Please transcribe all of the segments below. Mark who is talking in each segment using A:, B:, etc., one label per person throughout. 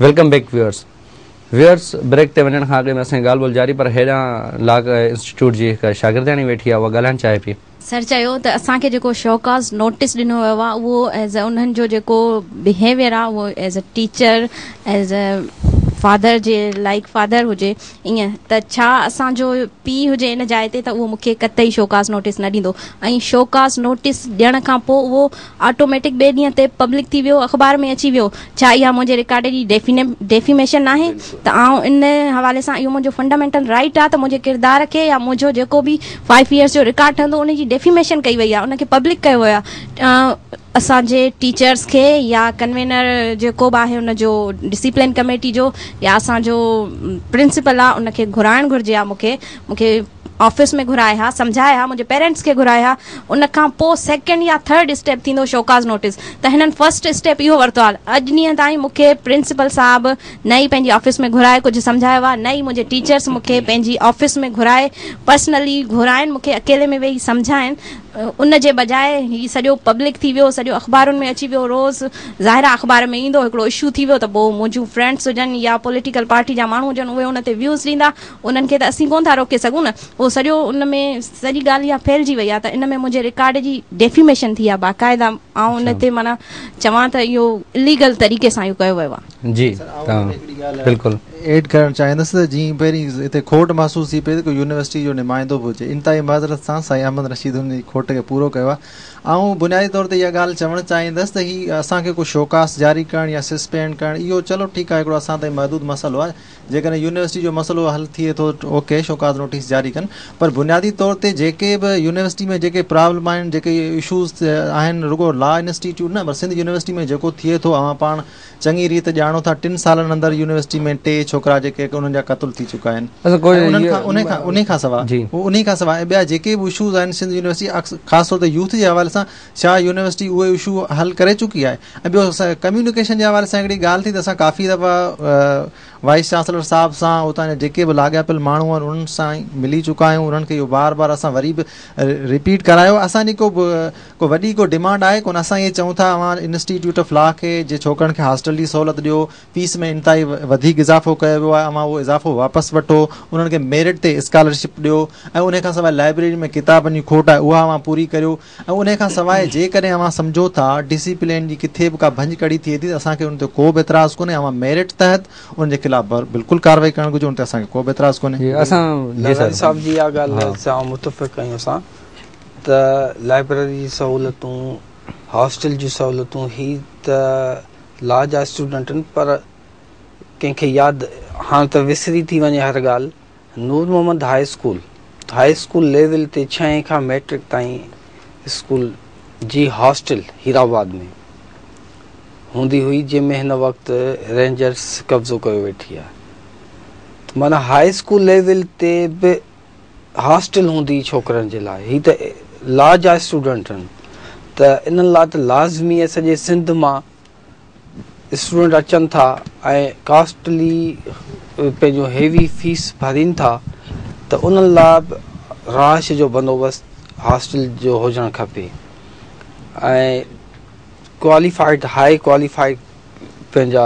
A: Welcome back viewers brake ते वञण खां अॻु में असांजी ॻाल्हि ॿोल जारी पर हेॾां लाग इंस्टीट्यूट जी हिकु शागिर्दाणी वेठी आहे उहा ॻाल्हाइणु चाहे पई।
B: सर चयो त असांखे जेको शौकास नोटिस ॾिनो वियो आहे उहो एज़ अ उन्हनि जो जेको बिहेवियर आहे उहो as a teacher as a father J like father हुजे ईअं त छा असांजो पीउ हुजे इन जाइ ते त उहो मूंखे कतई शौकास नोटिस न ॾींदो ऐं शौकास नोटिस ॾियण खां पोइ उहो ऑटोमेटिक ॿिए ॾींहं ते पब्लिक थी वियो अख़बार में अची वियो। छा इहा मुंहिंजे रिकॉर्ड जी डेफिमेशन आहे त आउं इन हवाले सां इहो मुंहिंजो फंडामेंटल राइट आहे त मुंहिंजे किरदार खे या मुंहिंजो जेको बि 5 इयर्स जो रिकॉर्ड ठहंदो उनजी डेफिमेशन कई वई आहे उनखे पब्लिक कयो वियो आहे। असांजे टीचर्स खे या कन्वेनर जेको बि आहे उनजो डिसिप्लिन कमेटी जो या असांजो प्रिंसिपल आहे उनखे घुराइणु घुरिजे आहे। मूंखे ऑफिस में घुराए हा सम्झाए हा मुंहिंजे पेरेंट्स खे घुराए हा उन खां पोइ सेकेंड या थर्ड स्टेप थींदो शौकास नोटिस त हिननि फर्स्ट स्टेप इहो वरितो आहे। अॼु ॾींहं ताईं मूंखे प्रिंसिपल साहिबु न ई पंहिंजी ऑफिस में घुराए कुझु सम्झायो आहे न ई मुंहिंजे टीचर्स मूंखे पंहिंजी ऑफिस में घुराए पर्सनली घुराइनि मूंखे अकेले में वेही सम्झाइनि। उन जे बजाए हीउ सॼो पब्लिक थी वियो सॼो अख़बारुनि में अची वियो रोज़ ज़ाहिरा अख़बार में ईंदो हिकिड़ो इशू थी वियो त पोइ मुंहिंजूं फ्रेंड्स हुजनि या पॉलिटिकल पार्टी जा माण्हू हुजनि उहे उन ते व्यूज़ ॾींदा उन्हनि खे त असीं कोन था रोके सघूं न उहो सॼो उन में सॼी ॻाल्हि इहा फैलिजी वई आहे त इन में मुंहिंजे रिकॉर्ड जी डेफिमेशन थी आहे बाक़ाइदा ऐं उन ते माना चवां त इहो इलीगल तरीक़े सां इहो कयो वियो आहे।
A: जी बिल्कुलु
C: एड करणु चाहींदुसि त जीअं पहिरीं हिते खोट महसूस थी पई त यूनिवर्सिटी जो नुमाइंदो बि हुजे इंतिहाई माज़रत सां साईं अहमद रशीद हुन खोट खे पूरो कयो आहे। ऐं बुनियादी तौर ते इहा ॻाल्हि चवणु चाहींदुसि त हीअ असांखे को शौकास जारी करणु या सस्पेंड करणु इहो चलो ठीकु आहे हिकिड़ो असां ताईं महदूद मसइलो आहे जेकॾहिं यूनिवर्सिटी जो मसइलो हल थिए थो ओके शौकास नोटिस जारी कनि पर बुनियादी तौर ते जेके बि यूनिवर्सिटी में जेके प्रॉब्लम आहिनि जेके इशूज़ आहिनि रुगो लॉ इंस्टीट्यूट न पर सिंध यूनिवर्सिटी में जेको थिए थो अवां पाण चङी रीति ॼाणो था 3 सालनि अंदरि यूनिवर्सिटी में 2 छोकिरा जेके उन्हनि जा क़तल थी चुका आहिनि उन खां सवाइ ॿिया जेके बि इशूज़ आहिनि सिंध यूनिवर्सिटी ख़ासि तौर ते यूथ जे हवाले सां छा यूनिवर्सिटी उहे इशू हल करे चुकी आहे। ऐं ॿियो कम्यूनिकेशन जे हवाले सां हिकिड़ी ॻाल्हि थी त असां काफ़ी दफ़ा वाइस चांसलर साहिब सां उतां जा जेके बि लाॻापियल माण्हू आहिनि उन्हनि सां मिली चुका आहियूं उन्हनि खे इहो बार बार असां वरी बि रिपीट करायो। असांजी को वॾी को डिमांड आहे कोन असां इहे चऊं था अवां इंस्टीट्यूट ऑफ लॉ खे जे छोकिरनि खे हॉस्टल जी सहूलियत ॾियो फीस में इंतिहाई वधीक इज़ाफ़ो कयो वियो आहे अवां उहो इज़ाफ़ो वापसि वठो उन्हनि खे मेरिट ते स्कॉलरशिप ॾियो ऐं उन खां सवाइ लाइब्रेरी में किताबनि जी खोट आहे उहा अवां पूरी करियो ऐं उन खां सवाइ जेकॾहिं अवां सम्झो था डिसिप्लिन जी किथे बि का भंज कड़ी थिए थी त असांखे उन ते को बि एतिराज़ु कोन्हे अवां मेरिट तहत उन जे ख़िलाफ़ु बिल्कुलु कार्रवाई करणु घुरिजे उन ते असांखे को बि एतिराज़ु कोन्हे।
D: साहिब जी इहा ॻाल्हि सां मुतफ़िक़ आहियूं असां त लाइब्रेरी जी सहूलियतूं हॉस्टल जूं सहूलियतूं ही त लॉ जा स्टूडेंटनि पर कंहिंखे यादि हाणे त विसरी थी वञे हर ॻाल्हि नूर मोहम्मद हाई स्कूल लेवल ते 6 खां मैट्रिक ताईं स्कूल जी हॉस्टल हीराबाद में हूंदी हुई जंहिंमें हिन वक़्तु रेंजर्स कब्ज़ो कयो वेठी आहे माना हाई स्कूल लेवल ते बि हॉस्टल हूंदी छोकिरनि जे लाइ ही त लॉ जा स्टूडेंट आहिनि त इन्हनि लाइ त लाज़मी आहे सॼे सिंध मां स्टूडेंट अचनि था ऐं कॉस्टली पंहिंजो हेवी फीस भरीनि था त उन्हनि लाइ बि रहाइश जो बंदोबस्तु हॉस्टल जो हुजणु खपे ऐं क्वालिफाइड हाई क्वालिफाइड पंहिंजा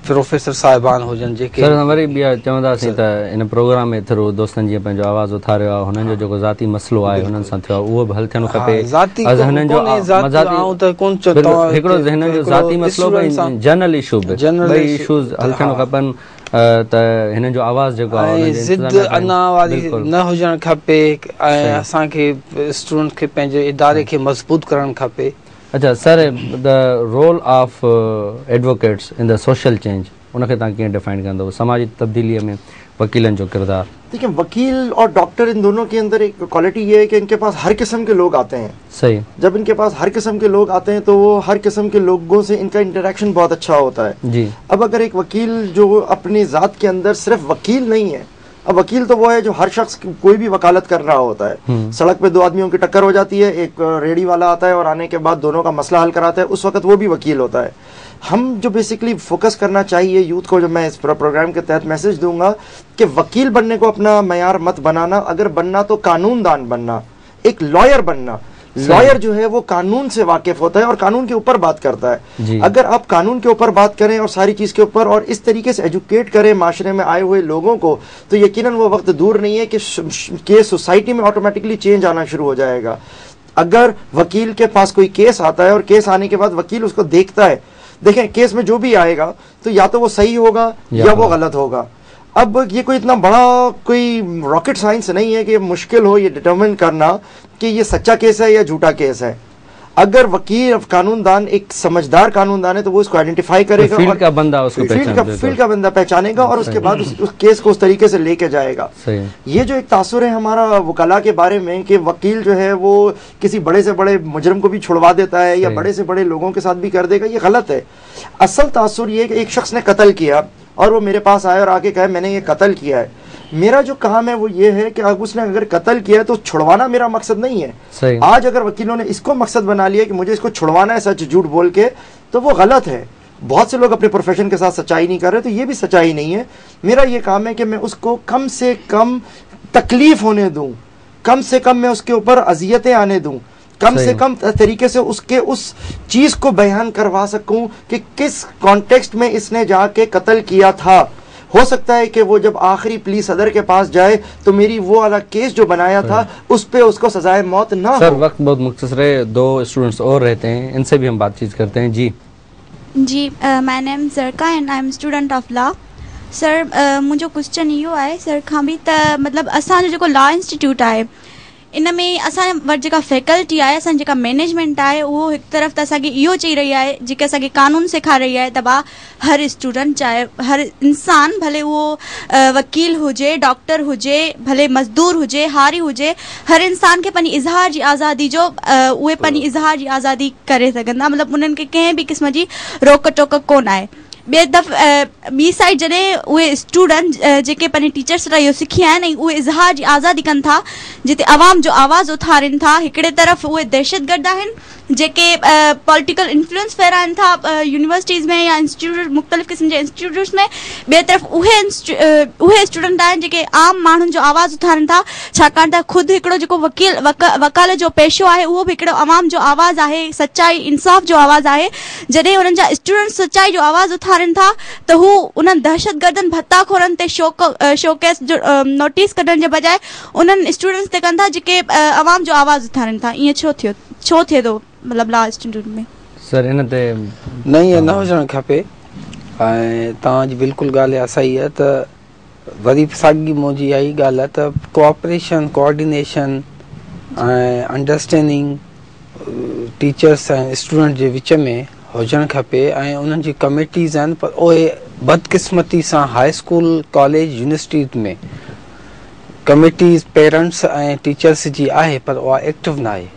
D: प्रोफेसर साहिबान हुजनि जेके
A: वरी बि चवंदासीं त इन प्रोग्राम में थ्रू दोस्तनि जीअं पंहिंजो आवाज़ उथारियो आहे हुननि जो जेको ज़ाती मसइलो आहे हुननि सां थियो आहे उहो बि हल थियणो खपे हिकिड़ो हिननि जो ज़ाती मसइलो बि जनरल इशू बि ॿई इशूज़ हल थियणो खपनि त हिननि जो आवाज़ जेको आहे
D: ज़िद अना वारी न हुजणु खपे ऐं असांखे स्टूडेंट खे पंहिंजे इदारे खे मज़बूत करणु खपे।
A: अच्छा sir the role of advocates in the social change उनखे तव्हां कीअं डिफाइन कंदो समाजी तब्दीलीअ में वकीलनि जो किरदार।
E: देखिए वकील और डॉक्टर इन दोनों के अंदर एक क्वालिटी ये है कि इनके पास हर किस्म के लोग आते हैं।
A: सही
E: जब इनके पास हर किस्म के लोग आते हैं तो वो हर किस्म के लोगों से इनका इंटरेक्शन बहुत अच्छा होता है
A: जी।
E: अब अगर एक वकील जो अपनी ज़ात के अंदर सिर्फ वकील नहीं है अब वकील तो वो है जो हर शख्स कोई भी वकालत कर रहा होता है सड़क पे 2 आदमियों की टक्कर हो जाती है एक रेडी वाला आता है और आने के बाद दोनों का मसला हल कराता है उस वक्त वो भी वकील होता है। हम जो बेसिकली फोकस करना चाहिए यूथ को जो मैं इस प्रोग्राम के तहत मैसेज दूंगा कि वकील बनने को अपना मयार मत बनाना अगर बनना तो कानूनदान बनना एक लॉयर बनना लॉयर जो है वो कानून से वाकिफ होता है और कानून के ऊपर बात करता है। अगर आप कानून के ऊपर बात करें और सारी चीज के ऊपर और इस तरीके से एजुकेट करें माशरे में आए हुए लोगों को, तो यकीनन वो वक्त दूर नहीं है कि सोसाइटी में ऑटोमेटिकली चेंज आना शुरू हो जाएगा। अगर वकील के पास कोई केस आता है और केस आने के बाद वकील उसको देखता है, देखें केस में जो भी आएगा तो या तो वो सही होगा या वो गलत होगा। अब ये कोई इतना बड़ा कोई रॉकेट साइंस नहीं है कि मुश्किल हो ये डिटरमिन करना कि ये सच्चा केस है या झूठा केस है। अगर वकील कानूनदान एक समझदार कानूनदान है तो वो इसको आइडेंटिफाई करेगा,
A: फील्ड का बंदा उसको
E: फील्ड का बंदा पहचानेगा और उसके बाद उस केस को उस तरीके से लेके जाएगा। ये जो एक तासुर है हमारा वकला के बारे में कि वकील जो है वो किसी बड़े से बड़े मुजरिम को भी छुड़वा देता है या बड़े से बड़े लोगों के साथ भी कर देगा, ये गलत है। असल तासुर ये कि एक शख्स ने कत्ल किया और वो मेरे पास आया और आके कहे मैंने ये कत्ल किया है, मेरा जो काम है वो ये है कि उसने अगर कत्ल किया है तो छुड़वाना मेरा मकसद नहीं है। आज अगर वकीलों ने इसको मकसद बना लिया कि मुझे इसको छुड़वाना है सच झूठ बोल के, तो वो गलत है। बहुत से लोग अपने प्रोफेशन के साथ सच्चाई नहीं कर रहे, तो ये भी सच्चाई नहीं है। मेरा ये काम है कि मैं उसको कम से कम तकलीफ होने दूं, कम से कम मैं उसके ऊपर अजियतें आने दूं, कम से कम तरीके से उसके उस चीज को बयान करवा सकूं कि किस कॉन्टेक्स्ट में इसने जाके कत्ल किया था। हो सकता है कि वो जब आखिरी पुलिस सदर के पास जाए तो मेरी वो वाला केस जो बनाया था उस पे उसको सजाए मौत ना हो।
A: सर वक्त बहुत मुख्तसर है, 2 स्टूडेंट्स और रहते हैं, इनसे भी हम बातचीत करते हैं। जी
F: my name Zarka and I am student of law. Sir मुझो क्वेश्चन इहो आहे सर खां बि त मतलब असांजो जेको लॉ इंस्टीट्यूट आहे इन में असां वटि जेका फैकल्टी आहे, असां जेका मैनेजमेंट आहे, उहो हिकु तरफ़ त असांखे इहो चई रही आहे, जेके असांखे कानून सेखारे रही आहे त भाउ हर स्टूडेंट चाहे हर इंसान, भले उहो वकील हुजे, डॉक्टर हुजे, भले मज़दूर हुजे, हारी हुजे, हर इंसान खे पंहिंजी इज़हार जी आज़ादी जो उहे पंहिंजी इज़हार जी आज़ादी करे सघंदा, मतिलबु उन्हनि खे कंहिं बि क़िस्म जी रोक टोक कोन आहे। ॿी साइड जॾहिं उहे स्टूडेंट जेके पंहिंजे टीचर्स लाइ इहो सिखिया आहिनि ऐं उहे इज़हार जी आज़ादी कनि था, जिते आवाम जो आवाज़ उथारनि था, हिकिड़े तरफ़ उहे दहशतगर्द आहिनि जेके पॉलिटिकल इन्फ्लुएंस फहिराइनि था यूनिवर्सिटीज़ में या इंस्टीट्यूट मुख़्तलिफ़ क़िस्म जे इंस्टीट्यूट्स में। ॿिए तरफ़ उहे स्टूडेंट आहिनि जेके आम माण्हुनि जो आवाज़ उथारनि था, छाकाणि त ख़ुदि हिकिड़ो जेको वकालत जो पेशो आहे उहो बि हिकिड़ो आवाम जो आवाज़ आहे, सच्चाई इंसाफ़ जो आवाज़ आहे। जॾहिं हुननि जा स्टूडेंट सच्चाई जो आवाज़ उथारनि था त हू उन्हनि दहशतगर्दनि भत्ताखोरनि ते शोकेस जो नोटिस कढण जे बजाय उन्हनि स्टूडेंट्स ते कनि था जेके आवाम जो आवाज़ उथारनि था। ईअं छो थिए थो मतलब लॉ इंस्टीट्यूट में? सर इन ते
D: न ईअं न हुजणु खपे ऐं तव्हांजी बिल्कुलु ॻाल्हि आहे, सही आहे। त वरी साॻी मुंहिंजी इहा ई ॻाल्हि आहे त कोऑपरेशन, कोऑर्डिनेशन ऐं अंडरस्टैंडिंग टीचर्स ऐं स्टूडेंट जे विच में हुजणु खपे ऐं उन्हनि जी कमिटीज़ आहिनि, पर उहे बदकिस्मती सां हाई स्कूल, कॉलेज, यूनिवर्सिटीज़ में कमिटीज़ पेरेंट्स ऐं टीचर्स जी आहे पर उहा एक्टिव न आहे।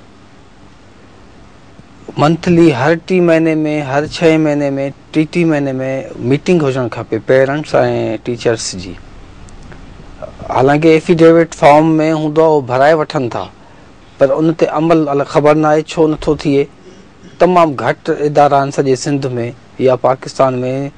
D: मंथली हर 3 महीने में, हर 6 महीने में, 3 महीने में मीटिंग हुजणु खपे पेरेंट्स ऐं टीचर्स जी। हालांकि एफिडेविट फॉर्म में हूंदो आहे उहो भराए वठनि था, पर उन ते अमल अलाए ख़बर न आहे छो नथो थिए। तमामु घटि इदारा आहिनि सॼे सिंध में या पाकिस्तान में,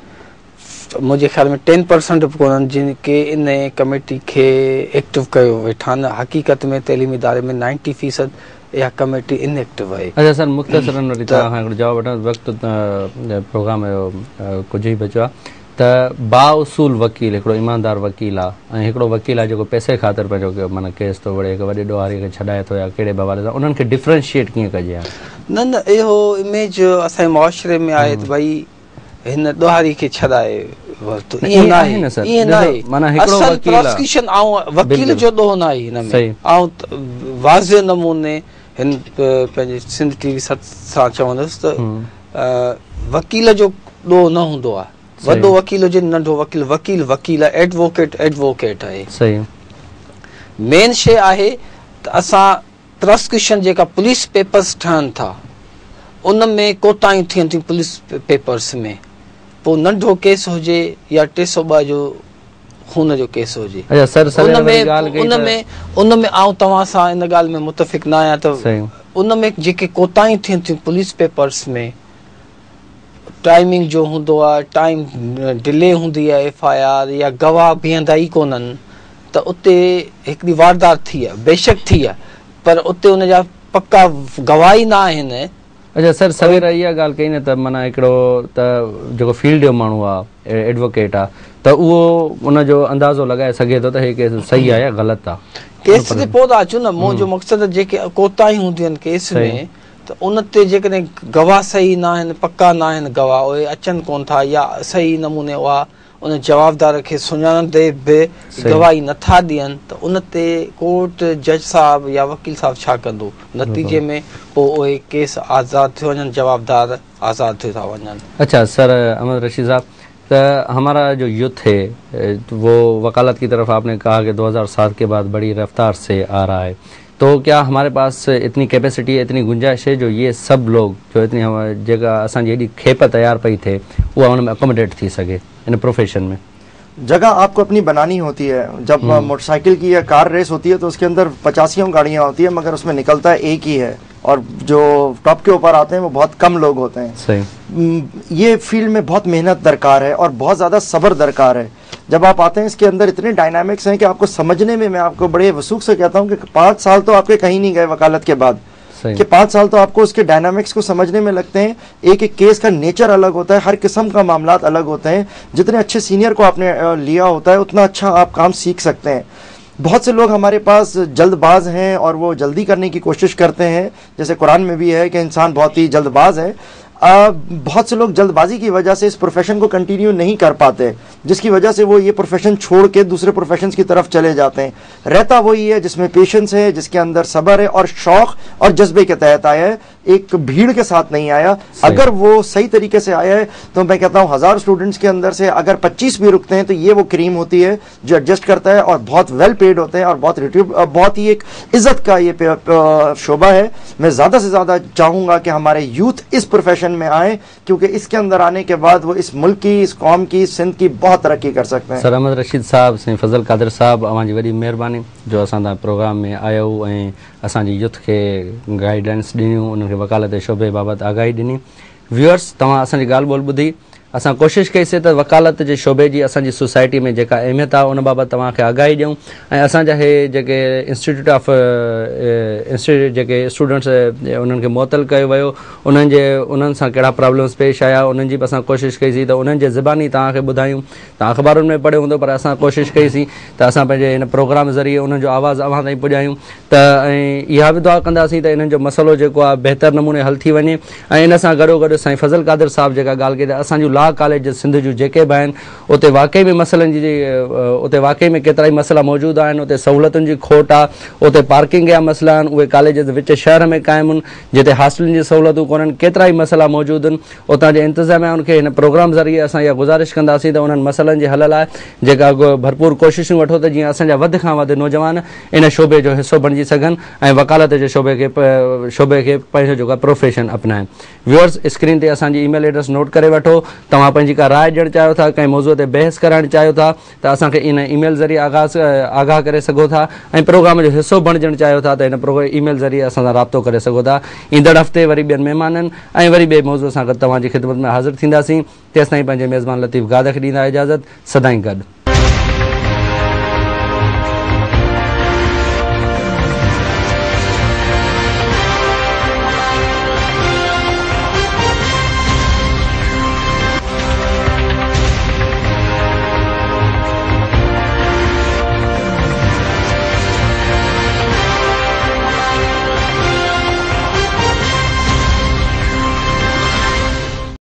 D: मुंहिंजे ख़्याल में 10% बि कोन्हनि जिन के इन कमेटी खे एक्टिव कयो वेठा आहिनि। हक़ीक़त में तइलीमी इदारे में 90% इहा कमेटी इनएक्टिव आहे।
A: अच्छा सर मुख़्तसरन वरी तव्हां खां जवाब वठो, वक़्तु प्रोग्राम जो कुझु ई बचियो आहे। त बाउसूल वकील हिकिड़ो ईमानदार वकील आहे ऐं हिकिड़ो वकील आहे जेको पैसे ख़ातिर पंहिंजो माना केस थो वड़े, हिकु वॾे ॾोहारी खे छॾाए थो या कहिड़े बवाले सां, उन्हनि खे डिफ्रेंशिएट कीअं कजे आहे?
D: न इहो इमेज असांजे मुआशरे में आहे त भई हिन ॾोहारी खे छॾाए वरितो, ईअं न आहे, ईअं न आहे। असल प्रोसिक्यूशन ऐं वकील जो ॾोह न आहे हिन में। ऐं वाज़े नमूने हिन पंहिंजे सिंध टीवी सां चवंदुसि त वकील जो ॾोह न हूंदो आहे, वॾो वकील हुजे नंढो वकील, वकील वकील आहे, एडवोकेट आहे। सही मेन शइ आहे त असां प्रोसिक्यूशन जेका पुलिस पेपर्स ठहनि था उन में कोताहियूं थियनि थियूं पुलिस पेपर्स में। पोइ नंढो केस हुजे या 302 जो खून जो केस हुजे, उन में आऊं तव्हां सां इन ॻाल्हि में मुतफ़िक़ न आहियां त उन में जेके कोताहियूं थियनि थियूं पुलिस पेपर्स में, टाइमिंग जो हूंदो आहे, टाइम डिले हूंदी आहे, FIR या गवाह बीहंदा ई कोन्हनि, त उते हिकिड़ी वारदात थी आहे, बेशक थी आहे, पर उते उन जा पक्का गवाही न आहिनि।
A: अच्छा सर, सवेर इहा ॻाल्हि कई न त माना हिकिड़ो त जेको फील्ड जो माण्हू आहे, एडवोकेट आहे, त उहो उनजो अंदाज़ो लॻाए सघे थो त हे केस सही आहे या ग़लति आहे।
D: केस ते पोइ था अचूं न, मुंहिंजो मक़सदु जेके कोताहियूं हूंदियूं आहिनि केस में, त उन ते जेकॾहिं गवाह सही न आहिनि, पक्का न आहिनि गवाह, उहे अचनि कोन था या सही नमूने उहा उन जवाबदार खे सुञाणंदे बि गवाही नथा ॾियनि, त उन ते कोर्ट जज साहब या वकील साहब छा कंदो? नतीजे में पोइ उहे केस आज़ादु थी वञनि, जवाबदार आज़ादु थी था वञनि।
A: अच्छा सर अहमद रशीद साहब, तो हमारा जो यूथ है वो वकालत की तरफ आपने कहा कि 2007 के बाद बड़ी रफ्तार से आ रहा है, तो क्या हमारे पास इतनी कैपेसिटी है, इतनी गुंजाइश है जो ये सब लोग जो इतनी जगह असांजी एडी खेप तैयार पई थे वो उनमें अकोमोडेट थी सके इन प्रोफेशन में?
E: जगह आपको अपनी बनानी होती है। जब मोटरसाइकिल की या कार रेस होती है तो उसके अंदर 85 गाड़ियां होती है, मगर उसमें निकलता है एक ही है, और जो टॉप के ऊपर आते हैं वो बहुत कम लोग होते हैं।
A: सही।
E: ये फील्ड में बहुत मेहनत दरकार है और बहुत ज़्यादा सब्र दरकार है। जब आप आते हैं इसके अंदर इतने डायनामिक्स हैं कि आपको समझने में, मैं आपको बड़े वसूख से कहता हूँ कि 5 साल तो आपके कहीं नहीं गए वकालत के बाद, कि 5 साल तो आपको उसके डायनामिक्स को समझने में लगते हैं। एक एक केस का नेचर अलग होता है, हर किस्म का मामलात अलग होते हैं। जितने अच्छे सीनियर को आपने लिया होता है उतना अच्छा आप काम सीख सकते हैं। बहुत से लोग हमारे पास जल्दबाज हैं और वो जल्दी करने की कोशिश करते हैं, जैसे कुरान में भी है कि इंसान बहुत ही जल्दबाज है। बहुत से लोग जल्दबाजी की वजह से इस प्रोफेशन को कंटिन्यू नहीं कर पाते, जिसकी वजह से वो ये प्रोफेशन छोड़ के दूसरे प्रोफेशंस की तरफ चले जाते हैं। रहता वही है जिसमें पेशेंस है, जिसके अंदर सब्र है और शौक और जज्बे के तहत आया है, एक भीड़ के साथ नहीं आया। अगर वो सही तरीके से आया है तो मैं कहता हूँ 1000 स्टूडेंट्स के अंदर से अगर 25 भी रुकते हैं तो ये वो क्रीम होती है जो एडजस्ट करता है और बहुत वेल पेड होते हैं और बहुत ही एक इज्जत का ये शोबा है। मैं ज़्यादा से ज़्यादा चाहूँगा कि हमारे यूथ इस प्रोफेशन में आए, क्योंकि इसके अंदर आने के बाद वो इस मुल्क की, इस कौम की, सिंध की बहुत तरक्की कर सकते हैं।
A: सर अहमद रशीद साहब, साईं फज़ल कादिर साहब, अवांजी वॾी महिरबानी जो असां प्रोग्राम में आयो ऐं असांजी यूथ खे गाइडेंस ॾिनियूं, उन्हनि खे वकालत जे शोबे बाबति आगाही ॾिनी। व्यूअर्स, तव्हां असांजी ॻाल्हि ॿोल ॿुधी। असां कोशिशि कईसीं त वकालत जे शोबे जी असांजी सोसाइटी में जेका अहमियत आहे उन बाबति तव्हांखे आगाही ॾियूं, ऐं असांजा हे जेके इंस्टीट्यूट जेके स्टूडेंट्स उन्हनि खे मुअतल कयो वियो, उन्हनि सां कहिड़ा प्रॉब्लम्स पेश आया, उन्हनि जी बि असां कोशिशि कईसीं त उन्हनि जे ज़बानी तव्हांखे ॿुधायूं। तव्हां अख़बारुनि में पढ़ियो हूंदो, पर असां कोशिशि कईसीं त असां पंहिंजे हिन प्रोग्राम ज़रिए उन्हनि जो आवाज़ु अव्हां ताईं पुॼायूं, त ऐं इहा बि दुआ कंदासीं त इन्हनि जो मसइलो जेको आहे बहितर नमूने हल थी वञे। ऐं इन सां गॾोगॾु साईं फज़ल कादिर साहिबु जेका ॻाल्हि कई त असांजूं लॉ कॉलेज सिंध जूं जेके बि आहिनि उते वाक़ई में मसइलनि जी उते वाक़ई में केतिरा ई मसइला मौजूदु आहिनि। उते सहूलियतुनि जी खोट आहे, उते पार्किंग जा मसइला आहिनि, उहे कॉलेज विच शहर में क़ाइमु आहिनि जिते हॉस्टलनि जी सहूलियतूं कोन्हनि, केतिरा ई मसइला मौजूदु आहिनि। उतां जे इंतिज़ामिया खे हिन प्रोग्राम ज़रिए असां इहा गुज़ारिश कंदासीं त उन्हनि मसइलनि जे हल लाइ जेका भरपूर कोशिशूं वठो त जीअं असांजा वधि खां वधि नौजवान इन शोबे जो हिसो बणिजी सघनि ऐं वकालत जे शोबे खे पंहिंजो जेको आहे प्रोफेशन अपनाइनि। व्यूअर्स, स्क्रीन ते असांजी ईमेल एड्रेस नोट करे वठो। तव्हां पंहिंजी का राय ॾियणु चाहियो था, कंहिं मौज़ूअ ते बहस कराइणु चाहियो था त असांखे इन ईमेल ज़रिए आगाह करे सघो था, ऐं प्रोग्राम जो हिसो बणिजणु चाहियो था त हिन ईमेल ज़रिए असां सां राब्तो करे सघो था। ईंदड़ हफ़्ते वरी ॿियनि महिमाननि ऐं वरी ॿिए मौज़ूअ सां गॾु तव्हांजी ख़िदमत में हाज़िर थींदासीं। तेसिताईं पंहिंजे मेज़बान लतीफ़ गाद खे ॾींदा इजाज़त। सदाईं गॾु।